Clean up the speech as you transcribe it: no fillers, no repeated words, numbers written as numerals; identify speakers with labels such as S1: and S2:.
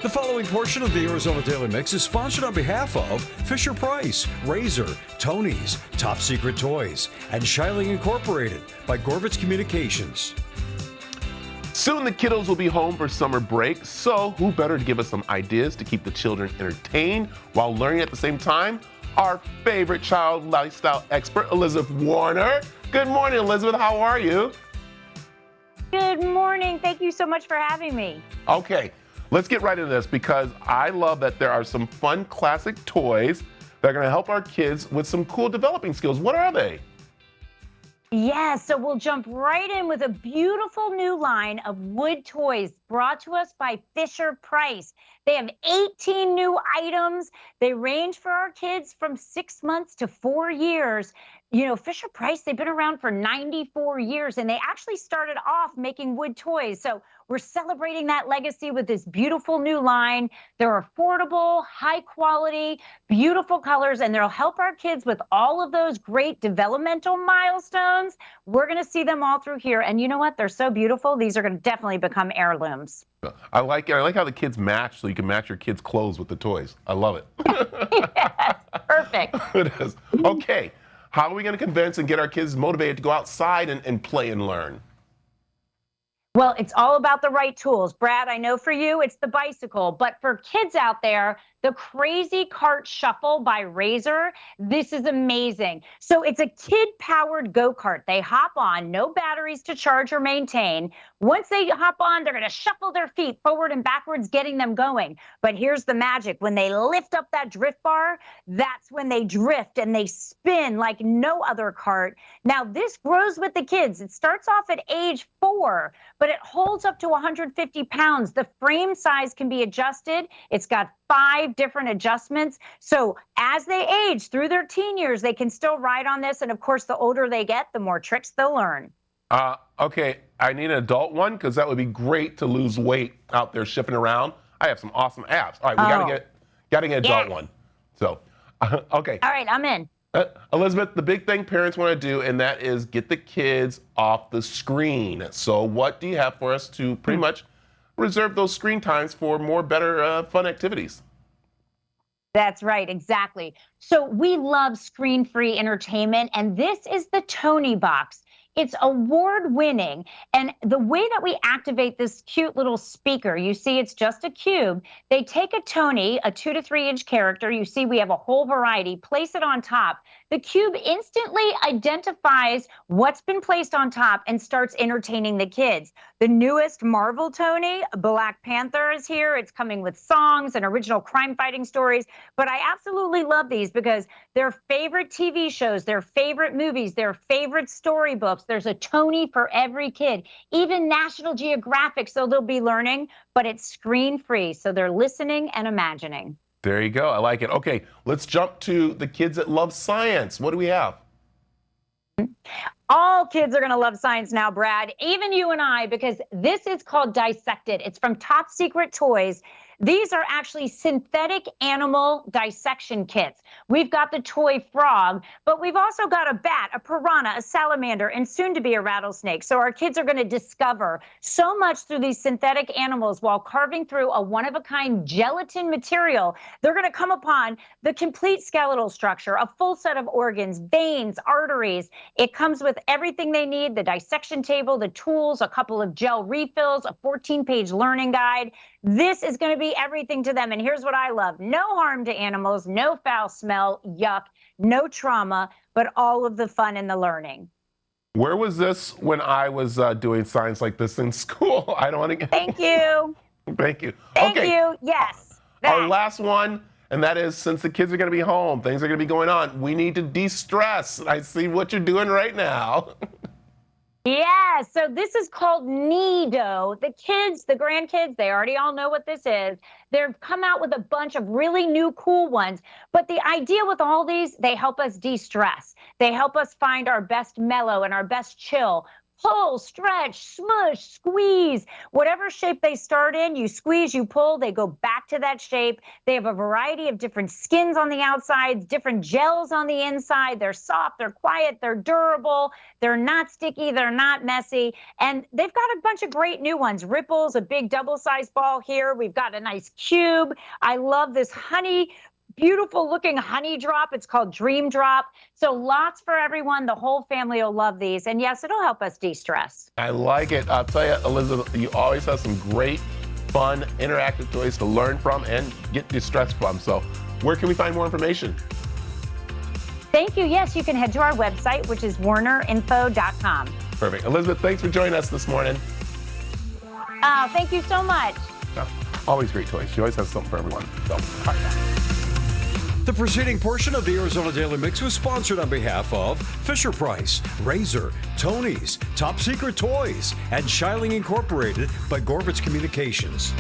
S1: The following portion of the Arizona Daily Mix is sponsored on behalf of Fisher Price, Razor, Tony's, Top Secret Toys, and Shiling Incorporated by Gorvitz Communications.
S2: Soon the kiddos will be home for summer break, so who better to give us some ideas to keep the children entertained while learning at the same time? Our favorite child lifestyle expert, Elizabeth Werner. Good morning, Elizabeth. How are you?
S3: Good morning. Thank you so much for having me.
S2: Okay, let's get right into this because I love that there are some fun classic toys that are going to help our kids with some cool developing skills. What are they?
S3: Yeah, so we'll jump right in with a beautiful new line of wood toys brought to us by Fisher Price. They have 18 new items. They range for our kids from 6 months to 4 years. You know, Fisher Price, they've been around for 94 years, and they actually started off making wood toys. So we're celebrating that legacy with this beautiful new line. They're affordable, high quality, beautiful colors, and they'll help our kids with all of those great developmental milestones. We're going to see them all through here. And you know what? They're so beautiful. These are going to definitely become heirlooms.
S2: I like it. I like how the kids match, so you can match your kids' clothes with the toys. I love it.
S3: Yes, perfect.
S2: It is. Okay. How are we going to convince and get our kids motivated to go outside and play and learn?
S3: Well, it's all about the right tools. Brad, I know for you, it's the bicycle. But for kids out there, the Crazy Cart Shuffle by Razor, this is amazing. So it's a kid-powered go-kart. They hop on, no batteries to charge or maintain. Once they hop on, they're going to shuffle their feet forward and backwards, getting them going. But here's the magic. When they lift up that drift bar, that's when they drift and they spin like no other cart. Now, this grows with the kids. It starts off at age 4, but it holds up to 150 pounds. The frame size can be adjusted. It's got 5 different adjustments. So as they age through their teen years, they can still ride on this. And of course, the older they get, the more tricks they'll learn.
S2: Okay, I need an adult one because that would be great to lose weight out there shipping around. I have some awesome abs. All right, we gotta get an adult one. So, okay.
S3: All right, I'm in.
S2: Elizabeth, the big thing parents want to do, and that is get the kids off the screen. So what do you have for us to pretty much reserve those screen times for more better fun activities?
S3: That's right, exactly. So we love screen-free entertainment, and this is the Tony Box. It's award-winning, and the way that we activate this cute little speaker, you see it's just a cube. They take a Tony, a 2 to 3 inch character, you see we have a whole variety, place it on top. The cube instantly identifies what's been placed on top and starts entertaining the kids. The newest Marvel Tony, Black Panther, is here. It's coming with songs and original crime-fighting stories, but I absolutely love these because their favorite TV shows, their favorite movies, their favorite storybooks. There's a Tony for every kid, even National Geographic, so they'll be learning, but it's screen-free, so they're listening and imagining.
S2: There you go. I like it. Okay, let's jump to the kids that love science. What do we have?
S3: All kids are going to love science now, Brad, even you and I, because this is called Dissected. It's from Top Secret Toys. These are actually synthetic animal dissection kits. We've got the toy frog, but we've also got a bat, a piranha, a salamander, and soon to be a rattlesnake. So our kids are going to discover so much through these synthetic animals while carving through a one-of-a-kind gelatin material. They're going to come upon the complete skeletal structure, a full set of organs, veins, arteries. It comes with everything they need, the dissection table, the tools, a couple of gel refills, a 14-page learning guide. This is going to be everything to them. And here's what I love. No harm to animals, no foul smell, yuck, no trauma, but all of the fun and the learning.
S2: Where was this when I was doing science like this in school? I don't want to get...
S3: Thank you.
S2: Thank you.
S3: Thank you. Yes.
S2: Our last one, and that is since the kids are going to be home, things are going to be going on, we need to de-stress. I see what you're doing right now.
S3: Yeah, so this is called Nido. The kids, the grandkids, they already all know what this is. They've come out with a bunch of really new cool ones. But the idea with all these, they help us de-stress. They help us find our best mellow and our best chill. pull, stretch, smush, squeeze. Whatever shape they start in, you squeeze, you pull, they go back to that shape. They have a variety of different skins on the outside, different gels on the inside. They're soft, they're quiet, they're durable, they're not sticky, they're not messy. And they've got a bunch of great new ones. Ripples, a big double-sized ball here. We've got a nice cube. I love this beautiful looking honey drop. It's called Dream Drop. So lots for everyone. The whole family will love these. And yes, it'll help us de-stress.
S2: I like it. I'll tell you, Elizabeth, you always have some great, fun, interactive toys to learn from and get distressed from. So where can we find more information?
S3: Thank you. Yes, you can head to our website, which is wernerinfo.com.
S2: Perfect. Elizabeth, thanks for joining us this morning.
S3: Thank you so much.
S2: Always great toys. She always has something for everyone. So, all right.
S1: The preceding portion of the Arizona Daily Mix was sponsored on behalf of Fisher-Price, Razor, Tony's, Top Secret Toys, and Shiling Incorporated by Gorvitz Communications.